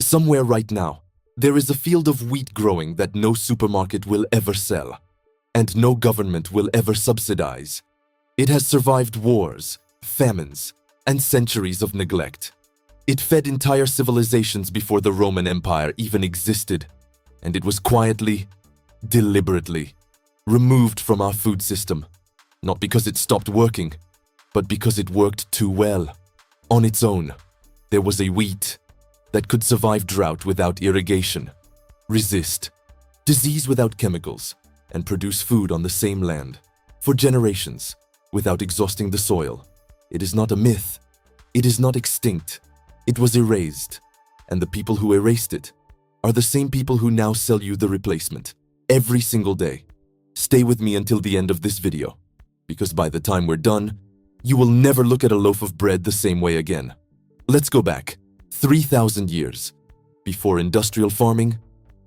Somewhere right now, there is a field of wheat growing that no supermarket will ever sell, and no government will ever subsidize. It has survived wars, famines, and centuries of neglect. It fed entire civilizations before the Roman Empire even existed, and it was quietly, deliberately, removed from our food system, not because it stopped working, but because it worked too well. On its own, there was a wheat that could survive drought without irrigation, resist disease without chemicals, and produce food on the same land for generations without exhausting the soil. It is not a myth. It is not extinct. It was erased, and the people who erased it are the same people who now sell you the replacement every single day. Stay with me until the end of this video, because by the time we're done, you will never look at a loaf of bread the same way again. Let's go back 3,000 years, before industrial farming,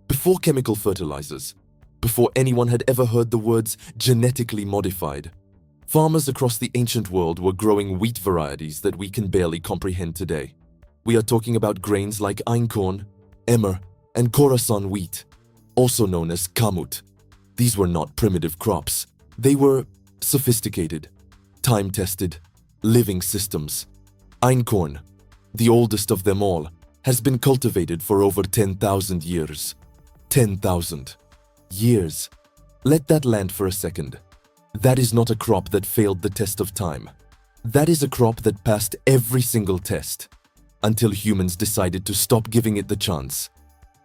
before chemical fertilizers, before anyone had ever heard the words genetically modified. Farmers across the ancient world were growing wheat varieties that we can barely comprehend today. We are talking about grains like Einkorn, Emmer, and Khorasan wheat, also known as kamut. These were not primitive crops. They were sophisticated, time-tested, living systems. Einkorn, the oldest of them all, has been cultivated for over 10,000 years. 10,000 years. Let that land for a second. That is not a crop that failed the test of time. That is a crop that passed every single test, until humans decided to stop giving it the chance.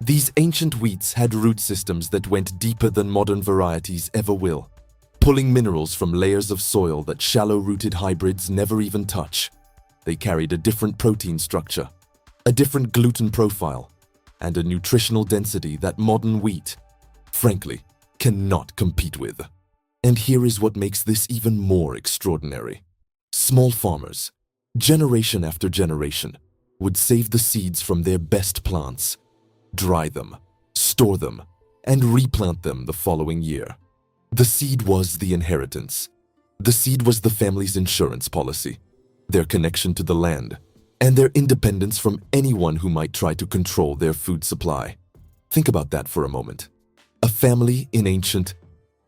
These ancient wheats had root systems that went deeper than modern varieties ever will, pulling minerals from layers of soil that shallow-rooted hybrids never even touch. They carried a different protein structure, a different gluten profile, and a nutritional density that modern wheat, frankly, cannot compete with. And here is what makes this even more extraordinary. Small farmers, generation after generation, would save the seeds from their best plants, dry them, store them, and replant them the following year. The seed was the inheritance. The seed was the family's insurance policy, their connection to the land, and their independence from anyone who might try to control their food supply. Think about that for a moment. A family in ancient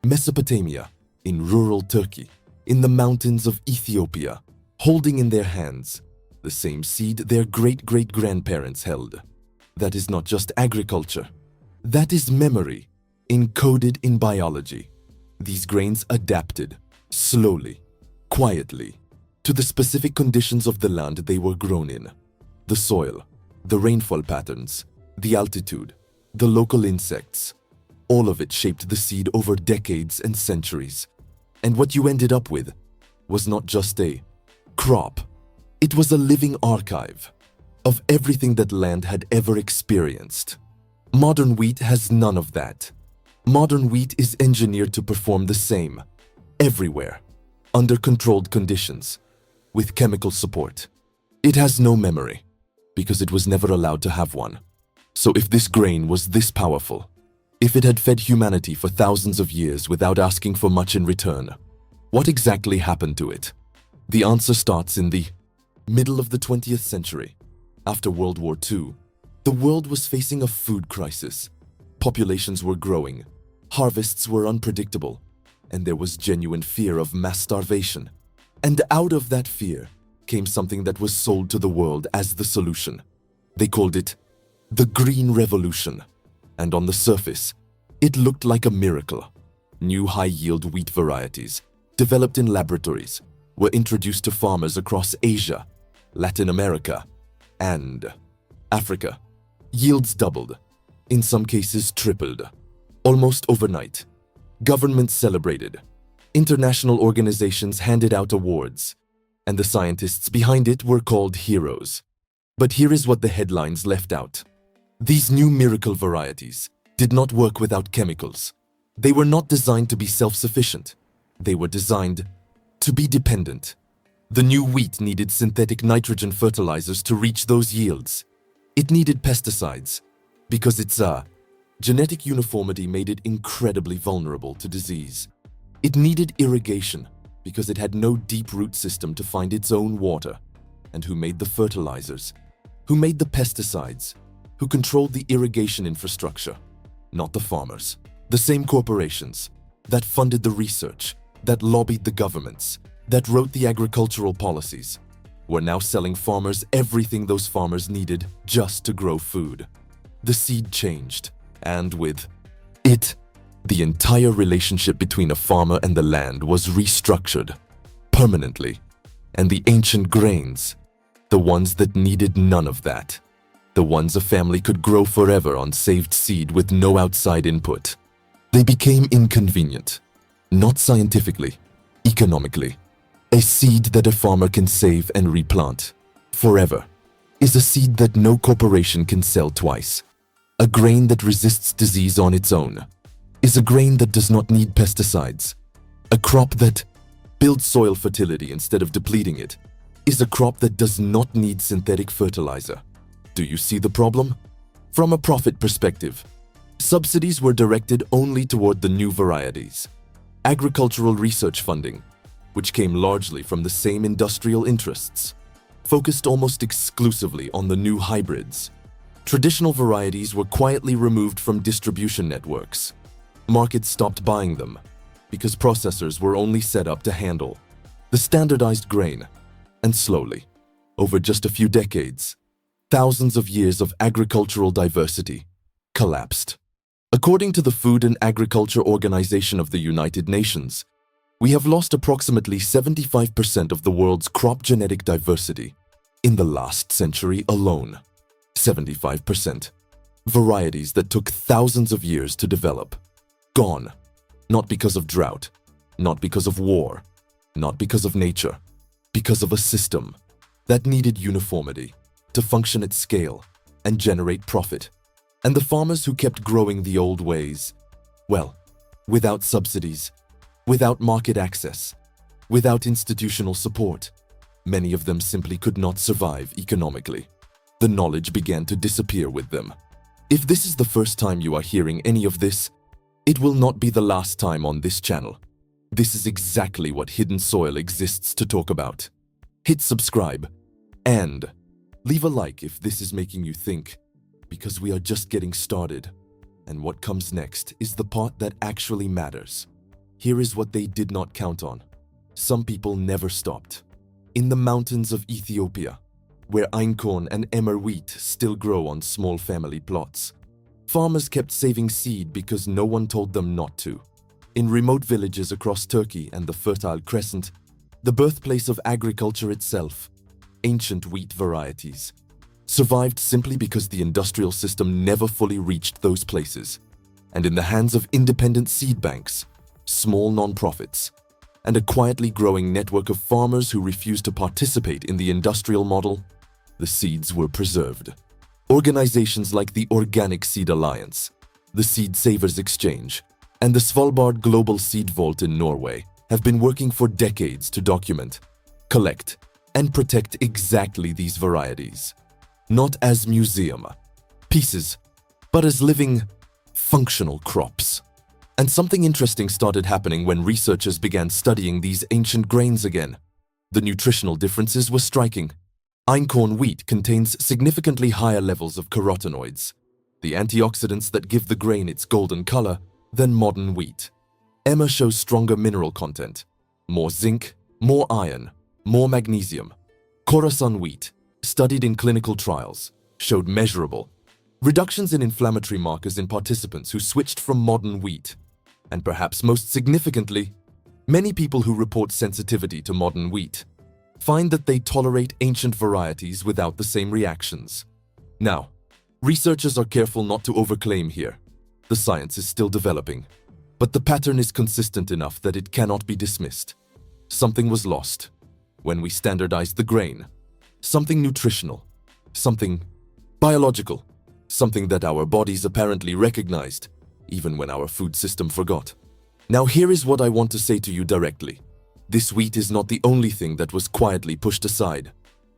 Mesopotamia, in rural Turkey, in the mountains of Ethiopia, holding in their hands the same seed their great-great-grandparents held. That is not just agriculture. That is memory, encoded in biology. These grains adapted, slowly, quietly, to the specific conditions of the land they were grown in. The soil, the rainfall patterns, the altitude, the local insects. All of it shaped the seed over decades and centuries. And what you ended up with was not just a crop. It was a living archive of everything that land had ever experienced. Modern wheat has none of that. Modern wheat is engineered to perform the same, everywhere, under controlled conditions, with chemical support. It has no memory, because it was never allowed to have one. So if this grain was this powerful, if it had fed humanity for thousands of years without asking for much in return, what exactly happened to it? The answer starts in the middle of the 20th century. After World War II, the world was facing a food crisis. Populations were growing, harvests were unpredictable, and there was genuine fear of mass starvation. And out of that fear came something that was sold to the world as the solution. They called it the Green Revolution. And on the surface, it looked like a miracle. New high-yield wheat varieties, developed in laboratories, were introduced to farmers across Asia, Latin America, and Africa. Yields doubled, in some cases tripled, almost overnight. Governments celebrated. International organizations handed out awards, and the scientists behind it were called heroes. But here is what the headlines left out. These new miracle varieties did not work without chemicals. They were not designed to be self-sufficient. They were designed to be dependent. The new wheat needed synthetic nitrogen fertilizers to reach those yields. It needed pesticides because its genetic uniformity made it incredibly vulnerable to disease. It needed irrigation because it had no deep root system to find its own water. And who made the fertilizers? Who made the pesticides? who controlled the irrigation infrastructure, not the farmers. The same corporations that funded the research, that lobbied the governments, that wrote the agricultural policies, were now selling farmers everything those farmers needed just to grow food. The seed changed, and with it, the entire relationship between a farmer and the land was restructured permanently. And the ancient grains, the ones that needed none of that, the ones a family could grow forever on saved seed with no outside input, they became inconvenient, not scientifically, economically. A seed that a farmer can save and replant forever is a seed that no corporation can sell twice. A grain that resists disease on its own is a grain that does not need pesticides. A crop that builds soil fertility instead of depleting it is a crop that does not need synthetic fertilizer. Do you see the problem? From a profit perspective, subsidies were directed only toward the new varieties. Agricultural research funding, which came largely from the same industrial interests, focused almost exclusively on the new hybrids. Traditional varieties were quietly removed from distribution networks. Markets stopped buying them because processors were only set up to handle the standardized grain. And slowly, over just a few decades, thousands of years of agricultural diversity collapsed. According to the Food and Agriculture Organization of the United Nations, we have lost approximately 75% of the world's crop genetic diversity in the last century alone. 75%. Varieties that took thousands of years to develop. Gone. Not because of drought, not because of war, not because of nature, because of a system that needed uniformity to function at scale and generate profit. And the farmers who kept growing the old ways, well, without subsidies, without market access, without institutional support, many of them simply could not survive economically. The knowledge began to disappear with them. If this is the first time you are hearing any of this, it will not be the last time on this channel. This is exactly what Hidden Soil exists to talk about. Hit subscribe and leave a like if this is making you think, because we are just getting started. And what comes next is the part that actually matters. Here is what they did not count on. Some people never stopped. In the mountains of Ethiopia, where Einkorn and Emmer wheat still grow on small family plots, farmers kept saving seed because no one told them not to. In remote villages across Turkey and the Fertile Crescent, the birthplace of agriculture itself, ancient wheat varieties survived simply because the industrial system never fully reached those places. And in the hands of independent seed banks, small non-profits, and a quietly growing network of farmers who refused to participate in the industrial model, the seeds were preserved. Organizations like the Organic Seed Alliance, the Seed Savers Exchange, and the Svalbard Global Seed Vault in Norway have been working for decades to document, collect, and protect exactly these varieties. Not as museum pieces, but as living, functional crops. And something interesting started happening when researchers began studying these ancient grains again. The nutritional differences were striking. Einkorn wheat contains significantly higher levels of carotenoids, the antioxidants that give the grain its golden color, than modern wheat. Emmer shows stronger mineral content, more zinc, more iron, more magnesium. Khorasan wheat, studied in clinical trials, showed measurable reductions in inflammatory markers in participants who switched from modern wheat. And perhaps most significantly, many people who report sensitivity to modern wheat find that they tolerate ancient varieties without the same reactions. Now, researchers are careful not to overclaim here. The science is still developing, but the pattern is consistent enough that it cannot be dismissed. Something was lost when we standardized the grain. Something nutritional, something biological, something that our bodies apparently recognized, even when our food system forgot. Now here is what I want to say to you directly. This wheat is not the only thing that was quietly pushed aside.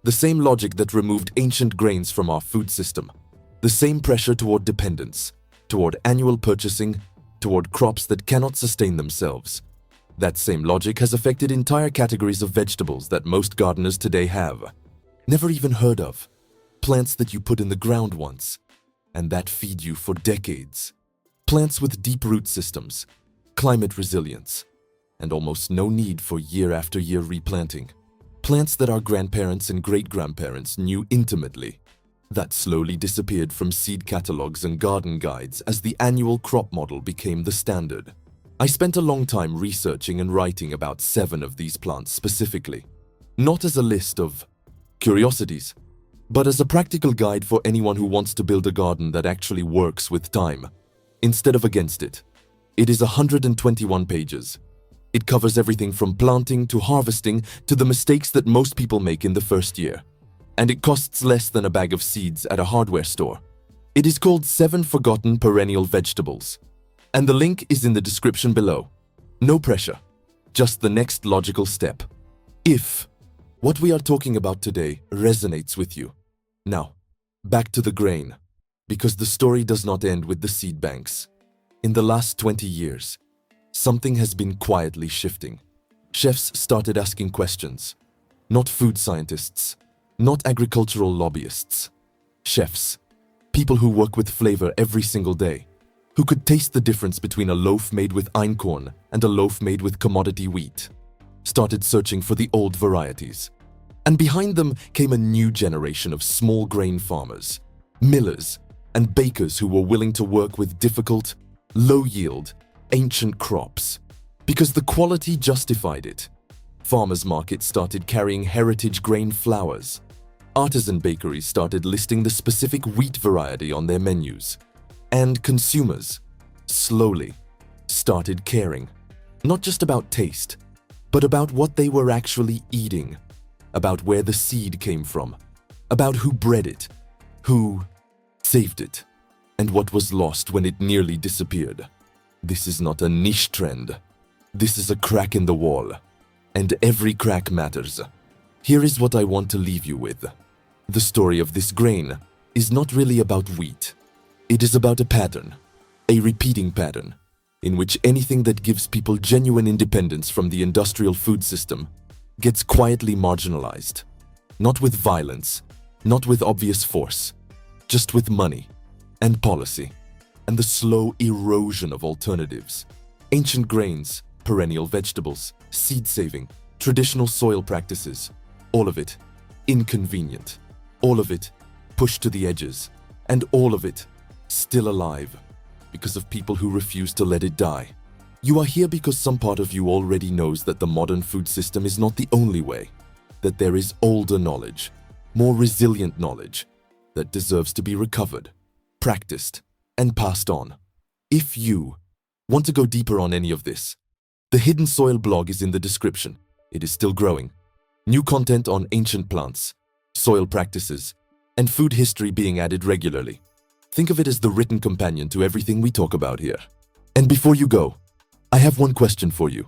The same logic that removed ancient grains from our food system. The same pressure toward dependence, toward annual purchasing, toward crops that cannot sustain themselves. That same logic has affected entire categories of vegetables that most gardeners today have never even heard of. Plants that you put in the ground once, and that feed you for decades. Plants with deep root systems, climate resilience, and almost no need for year after year replanting. Plants that our grandparents and great-grandparents knew intimately, that slowly disappeared from seed catalogs and garden guides as the annual crop model became the standard. I spent a long time researching and writing about 7 of these plants specifically, not as a list of curiosities, but as a practical guide for anyone who wants to build a garden that actually works with time, instead of against it. It is 121 pages. It covers everything from planting to harvesting to the mistakes that most people make in the first year. And it costs less than a bag of seeds at a hardware store. It is called 7 Forgotten Perennial Vegetables, and the link is in the description below. No pressure, just the next logical step. If what we are talking about today resonates with you. Now, back to the grain, because the story does not end with the seed banks. In the last 20 years, something has been quietly shifting. Chefs started asking questions, not food scientists, not agricultural lobbyists. Chefs, people who work with flavor every single day, who could taste the difference between a loaf made with einkorn and a loaf made with commodity wheat, started searching for the old varieties. And behind them came a new generation of small grain farmers, millers, and bakers who were willing to work with difficult, low-yield, ancient crops, because the quality justified it. Farmers' markets started carrying heritage grain flours. Artisan bakeries started listing the specific wheat variety on their menus. And consumers, slowly, started caring, not just about taste, but about what they were actually eating, about where the seed came from, about who bred it, who saved it, and what was lost when it nearly disappeared. This is not a niche trend. This is a crack in the wall, and every crack matters. Here is what I want to leave you with. The story of this grain is not really about wheat. It is about a pattern, a repeating pattern, in which anything that gives people genuine independence from the industrial food system gets quietly marginalized. Not with violence, not with obvious force, just with money and policy and the slow erosion of alternatives. Ancient grains, perennial vegetables, seed saving, traditional soil practices, all of it inconvenient, all of it pushed to the edges, and all of it still alive because of people who refuse to let it die. You are here because some part of you already knows that the modern food system is not the only way, that there is older knowledge, more resilient knowledge that deserves to be recovered, practiced, and passed on. If you want to go deeper on any of this, the Hidden Soil blog is in the description. It is still growing. New content on ancient plants, soil practices, and food history being added regularly. Think of it as the written companion to everything we talk about here. And before you go, I have one question for you.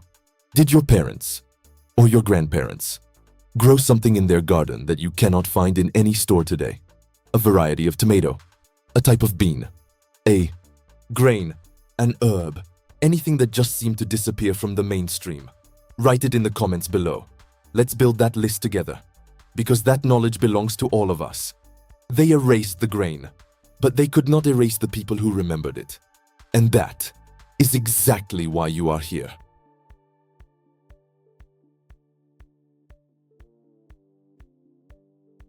Did your parents, or your grandparents, grow something in their garden that you cannot find in any store today? A variety of tomato, a type of bean, a grain, an herb, anything that just seemed to disappear from the mainstream. Write it in the comments below. Let's build that list together, because that knowledge belongs to all of us. They erased the grain, but they could not erase the people who remembered it. And that is exactly why you are here.